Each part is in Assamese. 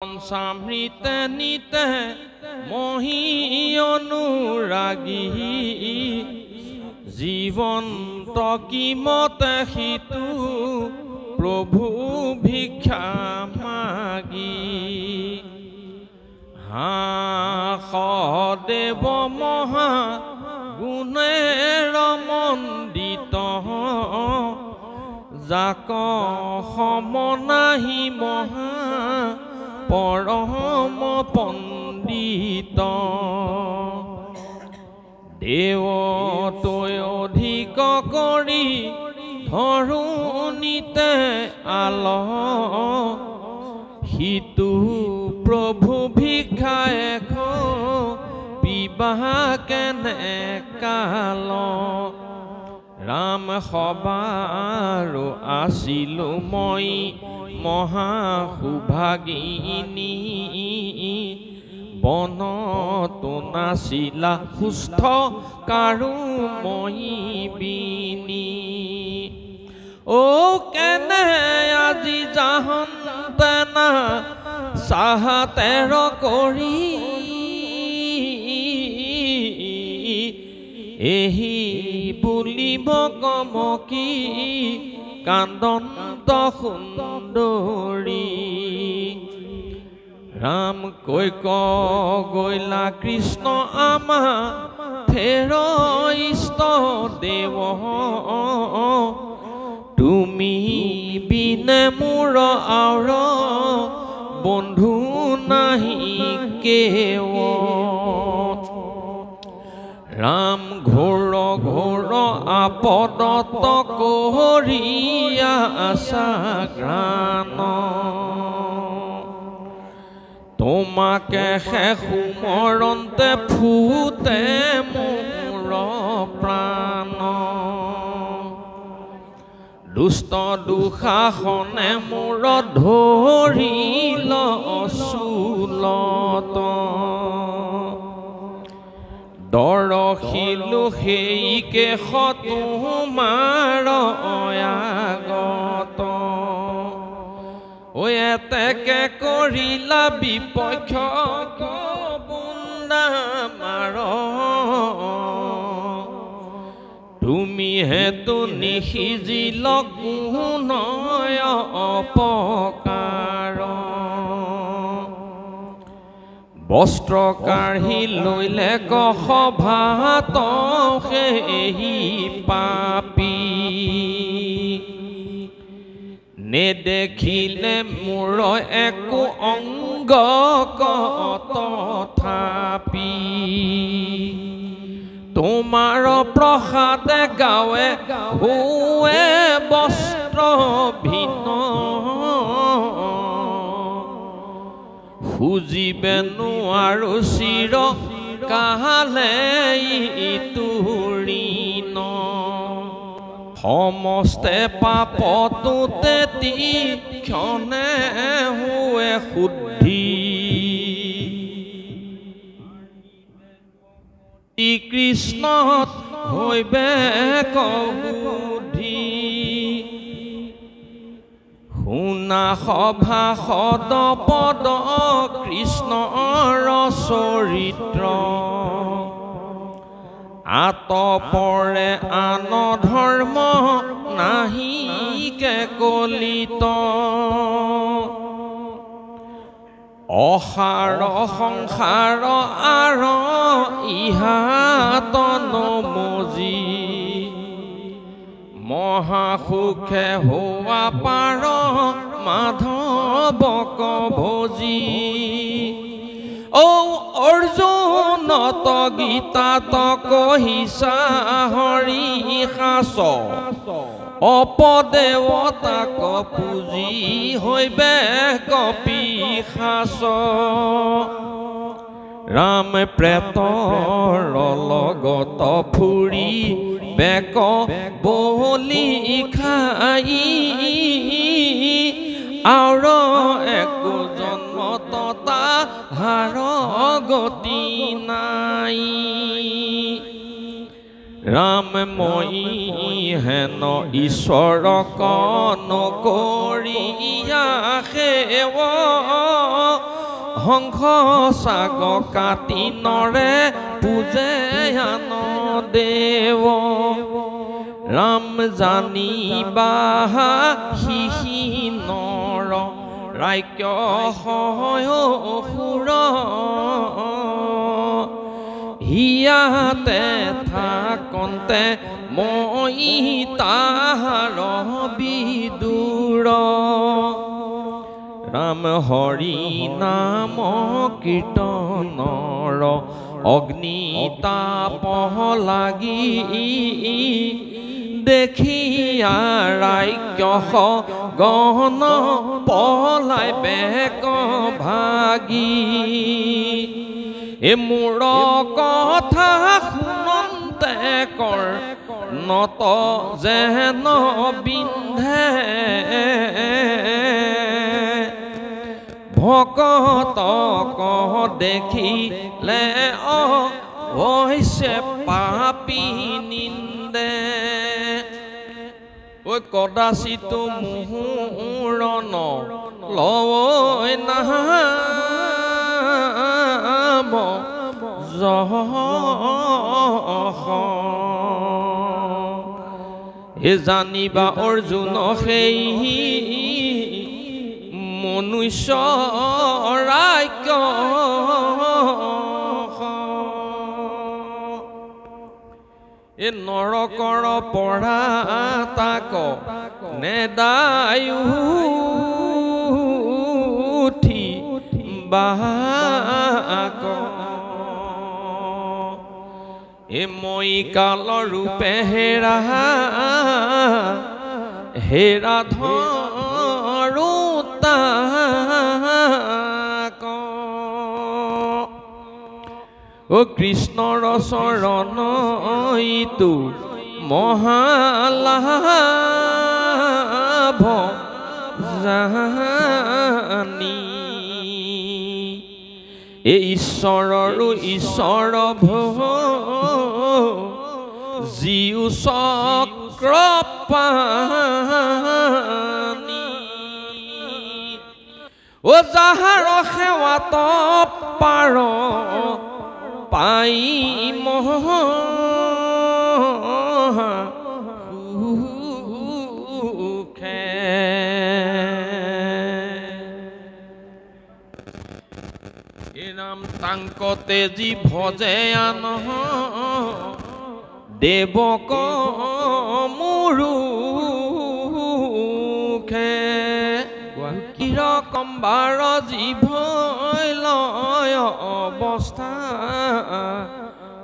সামৃতে নিতে মহি অনুৰাগী জীবন্ত কিমতে সিতু প্ৰভু ভিক্ষা মাগি দেব মহা গুণেৰ মণ্ডিত যাক সমনাহি মহা পৰম পণ্ডিত দেৱ তৈ অধিক কৰি ধৰণীতে আল সিতু প্ৰভু ভিক্ষা এখ বিবাহ কেনে কাল ৰাম সবাৰো আছিলো মই মহা সুভাগিনী বনতো নাছিলা সুস্থ কাৰো মই বিনি ও কেনে আজি যাহন্তে না চাহাতেৰ কৰি এহি বুলিব কমকি কান্দন্ত সুন্দৰী ৰাম কৈ গৈলা কৃষ্ণ আমা ফেৰ ইষ্ট দেৱ তুমি বিনে মোৰ আৰ বন্ধু নাহি কেৱ ৰাম ঘোৰ ঘোৰ আপদত কৰিয়া আশাগ্ৰাণ তোমাকে সুমৰণতে ফুটে মোৰ প্ৰাণ দুষ্ট দুঃশাসনে মোৰ ধৰিল চুলত দৰখিলো সেইকে তোমাৰ আগত এতেকে কৰিলা বিপক্ষ বুন্দা মাৰ তুমি হেতু নিসিজিল গুণয় অপকাৰ বস্ত্ৰ কাঢ়ি লৈলে সভাত সেই পাপী নেদেখিলে মোৰ একো অংগ তথাপি তোমাৰ প্ৰসাদে গাৱে হোৱে বস্ত্ৰ ভিন্ন খুজিবে নোৱাৰো চিৰ কাহালে ইতুৰিন সমস্তে পাপতুতে ক্ষণে হোৱে শুদ্ধি কৃষ্ণত হৈবে কবুদ্ধি শুনা সভা সদ পদ কৃষ্ণৰ চৰিত্ৰ আতপৰে আন ধৰ্ম নাহিকে কলিত অসাৰ সংসাৰ আৰ ইহাত নমজি মহাসুখে হোৱা পাৰ মাধৱক ভজি ঔ অৰ্জুনত গীতাত কহিছা হৰি সাচ অপদেৱতাক পুজি হৈবে কপি সাচ ৰাম প্ৰেতৰ লগত ফুৰি বেক বলি খাই আৰ একো জন্ম ততা হাৰ গতি নাই ৰাম মই হেন ঈশ্বৰক নকৰিয়া সেৱ হংস চাগ কাটি নৰে পূজে আন দেৱ ৰাম জানিবা হিহি নৰ ৰাজ্য হয় অসুৰ হিয়াতে থাকন্তে মই তাহাৰ বিদুৰ ৰাম হৰি নাম কীৰ্তনৰ অগ্নি তাপ লাগি দেখিয়া ৰাজ্য গহন পলাই বেক ভাগি মোৰ কথা শুনন্তে কৰ নত যেন বিন্ধে ভকতক দেখিলে হৈছে পাপী নিন্দে ঐ কদাচিত মুহুৰণ লয় নাম জানিবা অৰ্জুন সেই মনুষ্য ৰাজ্য নৰকৰ পৰা তাক নেদায়ু উঠি বাক মই কাল ৰূপে হেৰা ধৰো তাক কৃষ্ণৰ চৰণ ইটো মহালাভ জানি এই ঈশ্বৰৰো ঈশ্বৰ জীউ চক্ৰ পানী যাহাৰ সেৱাত পাৰ পাই সুখে নাম তাংকতে যি ভজে আন দেৱক মুৰুখে কিৰকম বাৰ জীৱই লয় অৱস্থা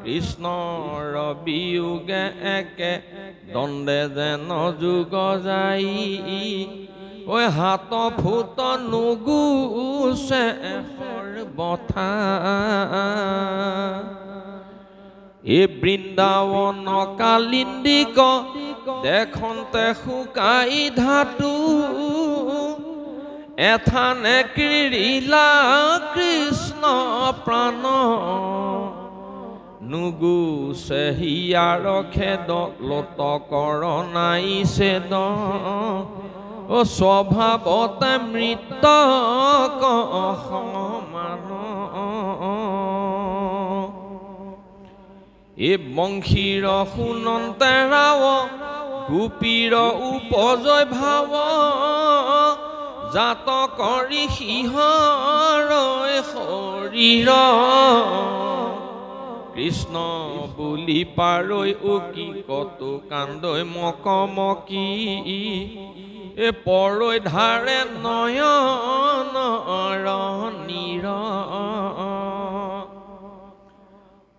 কৃষ্ণৰ বিয়োগে একে দণ্ডে যেন যুগ যাই ঐ হাত ফুট নুগুছে বথা এই বৃন্দাবন কালিন্দিক দেখন্তে শুকাই ধাতু এথানে ক্ৰীড়িলা কৃষ্ণ প্ৰাণ নুগুছে হিয়াৰ খেদ লোতকৰ নাই ছেদ স্বভাৱতে মৃত সমান এই বংশীৰ শুনন্তে ৰাৱ গোপীৰ উপজয় ভাৱ জাত কৰি সিহৰ শৰীৰ কৃষ্ণ বুলি পাৰৈ উকি কতো কান্দৈ মকমকি এ পৰৈ ধাৰে নয়ন নীৰ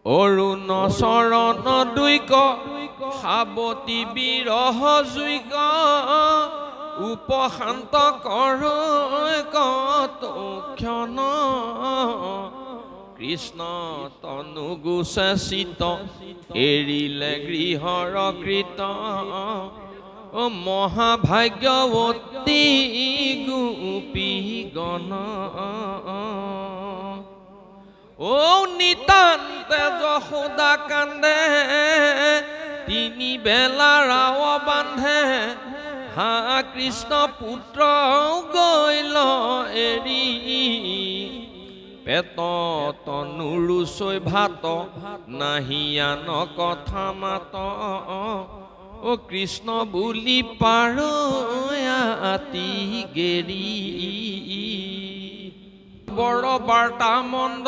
অৰুণ চৰণ দুইক সাৱতী বিৰহ জুইক উপশান্ত কৰৈ কতো ক্ষণ কৃষ্ণ তনু গুছে চিত এৰিলে গৃহৰ কৃত মহাভাগ্যৱতী গোপী গণ ও নিতান্তে যশোদা কান্দে তিনি বেলা ৰাৱ বান্ধে হা কৃষ্ণ পুত্ৰ গৈল এৰি পেট তনুৰুচৈ ভাত নাহিয়ান কথা মাত ও কৃষ্ণ বুলি পাৰয়াতি গেৰি বৰ বাৰ্তা মন্দ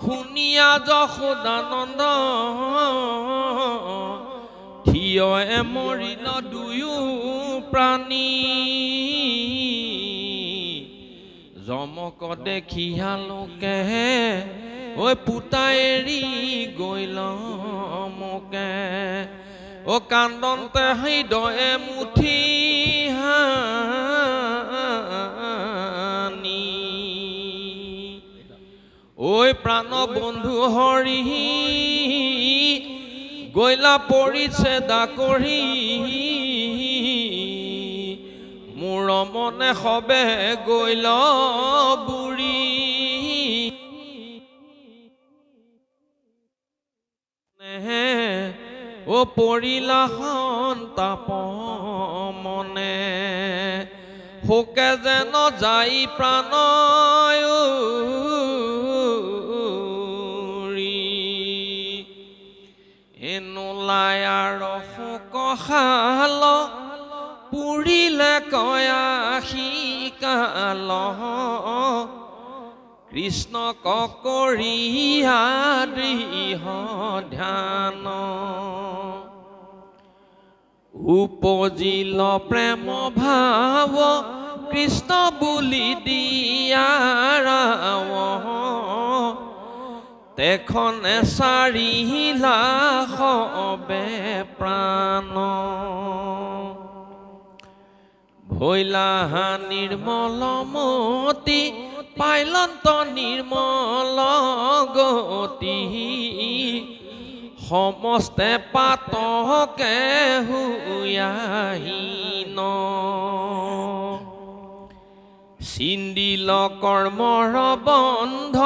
শুনিয়া যশোদানন্দ থিয় মৰিল দুয়ো প্ৰাণী যমক দেখিয়া লোকে ঐ পুতা এৰি গইল মোকে ও কান্দন্তে হৃদয়ে মুঠি হানি ঐ প্ৰাণ বন্ধু হৰি গইলা পৰিছেদা কৰি মোৰ মনে সবে গইল বুঢ়ী ও পৰিলা সন্তাপ মনে শোকে যেন যাই প্ৰাণ নোলাই আৰু শোক শাল পুৰিলে কয়াশী কাল কৃষ্ণ কৰিয়া দৃঢ় ধ্যান উপজিল প্ৰেম ভাৱ কৃষ্ণ বুলি দিয়া ৰাৱ তেখনে চাৰিলা সবে প্ৰাণ ভৈলা নিৰ্মল মতি পাইলন্ত নিৰ্মল গতি সমস্তে পাতকে হুয়াহীন চিন্দিল কৰ্মৰ বন্ধ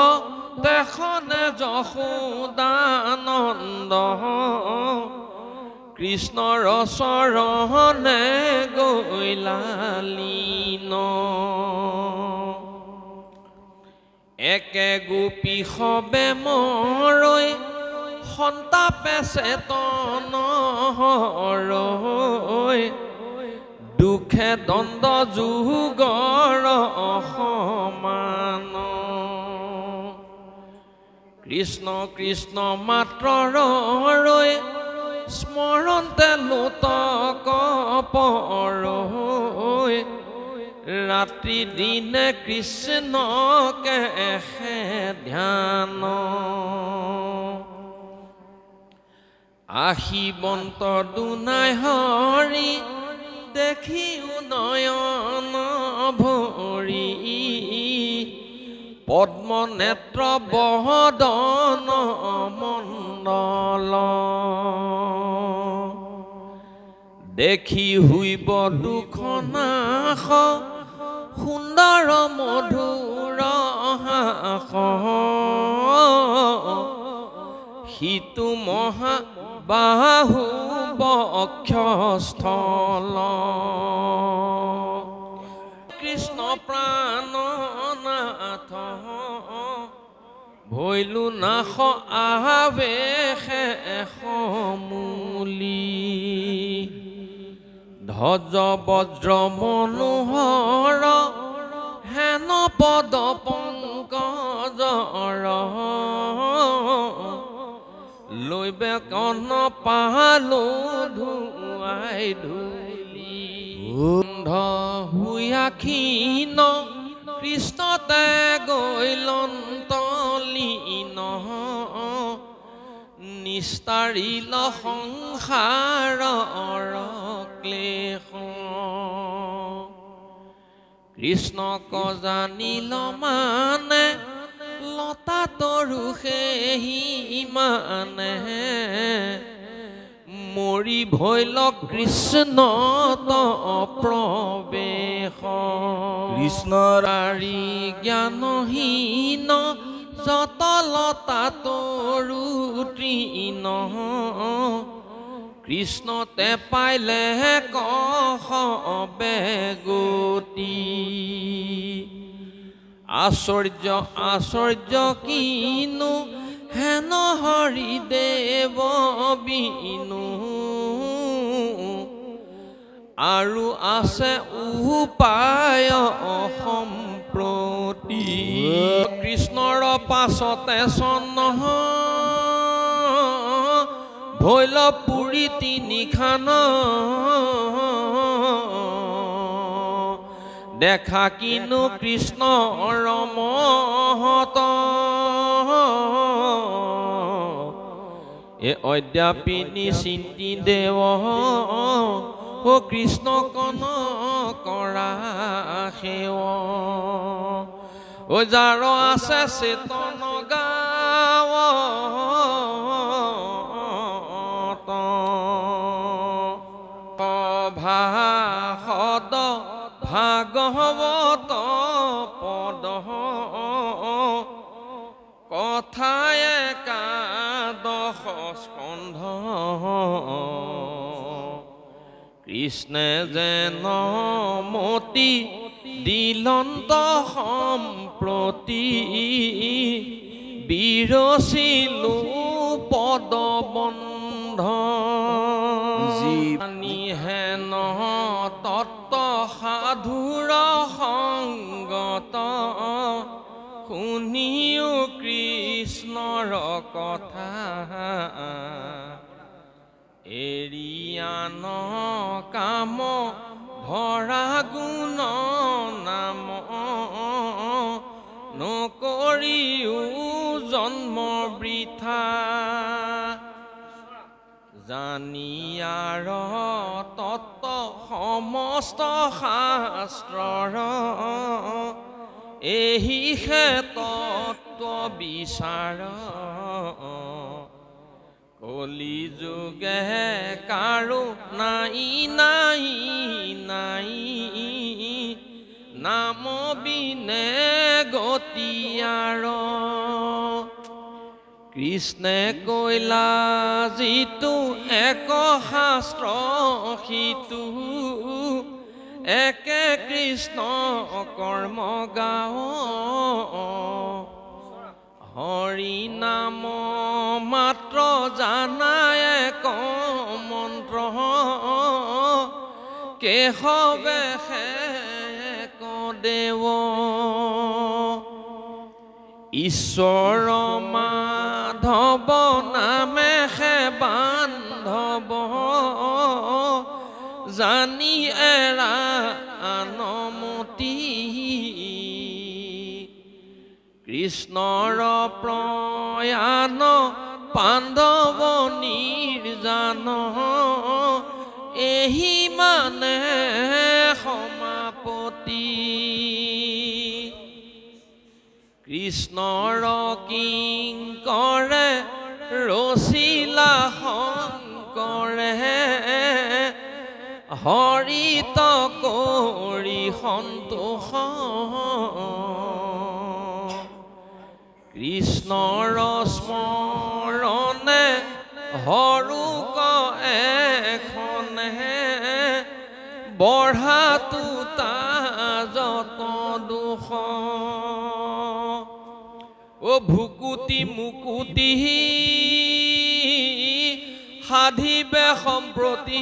তেখনে যশোদানন্দ কৃষ্ণৰ চৰণে গইলা লীন একে গোপী সবে মৰৈ সন্তাপে চেতন হৰৈ দুখে দ্বন্দ্ব যুগৰ সমান কৃষ্ণ কৃষ্ণ মাত্ৰ ৰৈ স্মৰণতে লোতক পৰৈ ৰাত্ৰি দিনে কৃষ্ণকে ধ্যান আহিবন্ত দুনাই হৰি দেখিও নয়ন ভৰি পদ্ম নেত্ৰ বদন মণ্ডল দেখি হুইব দুখনাশ সুন্দৰ মধুৰ হাস সিটো মহা বাহু বক্ষস্থল কৃষ্ণ প্ৰাণনাথ ভৈলু নাশ আবেশে সমূলি ধ্বজ বজ্ৰ মনোহৰ হেন পদ পংকজৰ লৈবে কন পালো ধুৱাই ধুলি বন্ধ হুয়া ক্ষীণ কৃষ্ণতে গৈলন্ত লীন নিস্তাৰিল সংসাৰৰ ক্লেশ কৃষ্ণক জানিল মানে লতা তৰু সেহি মানে মৰি ভৈল কৃষ্ণ প্ৰবেশ কৃষ্ণৰাৰী জ্ঞানহীন যত লতা তৰু তৃণ কৃষ্ণতে পাইলে কহবে গতি আশ্চৰ্য আশ্চৰ্য কিনো হেন হৰিদেৱ বিনু আৰু আছে উপায় সম্প্ৰতি কৃষ্ণৰ পাছতে চন ভৈল পুৰী তিনিখান দেখা কিনো কৃষ্ণ ৰমহত এ অদ্যাপিনী চিন্তি দেৱ ও কৃষ্ণ কন কৰা সেৱ ও যাৰ আছে চেতন গাঁও ভাষদ ভাগৱত পদ কথায় একাদশ স্কন্ধ কৃষ্ণে যেন মতি দিলন্ত সম্প্ৰতি বিৰচিলো পদবন্ধ জীৱানী হেন তত্ত্ব সাধুৰ সংগত শুনিও কৃষ্ণৰ কথা এৰিয়ান কাম ভৰা গুণ নাম নকৰিও জন্ম বৃথা জানিয়াৰ তত্ত্ব সমস্ত শাস্ত্ৰৰ এহিহে তত্ত্ব বিচাৰ কলি যুগে কাৰো নাই নাই নাই নাম বিনে গতিয়াৰ কৃষ্ণে কৈলা যিটো এক শাস্ত্ৰ সিটো একে কৃষ্ণ কৰ্ম গাও হৰি নাম মাত্ৰ জানায় এক মন্ত্ৰ কেশৱে শেষ দেৱ ঈশ্বৰ মাধৱ নামে হে বান্ধৱ জানি এৰা আনমতি কৃষ্ণৰ প্ৰয়াণ পাণ্ডৱ নিৰ্জান এহি মানে সমাপতি কৃষ্ণৰ কিংকৰে ৰচিলা শংকৰে হৰিত কৰি সন্তোষ কৃষ্ণৰ স্মৰণে হৰুক এখনে বঢ়াটো তাজত দুখ ও ভুকুতি মুকুতি সাধিবে সম্প্ৰতি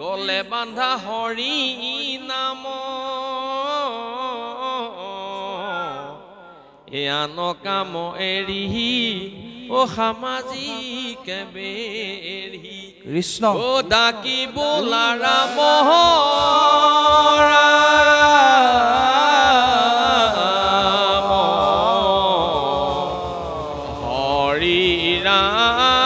গলে বান্ধা হৰি নাম এয়ান কাম এৰি ও সামাজিক বেৰি কৃষ্ণ ও ডাকি বোলা ৰাম হৰি ৰাম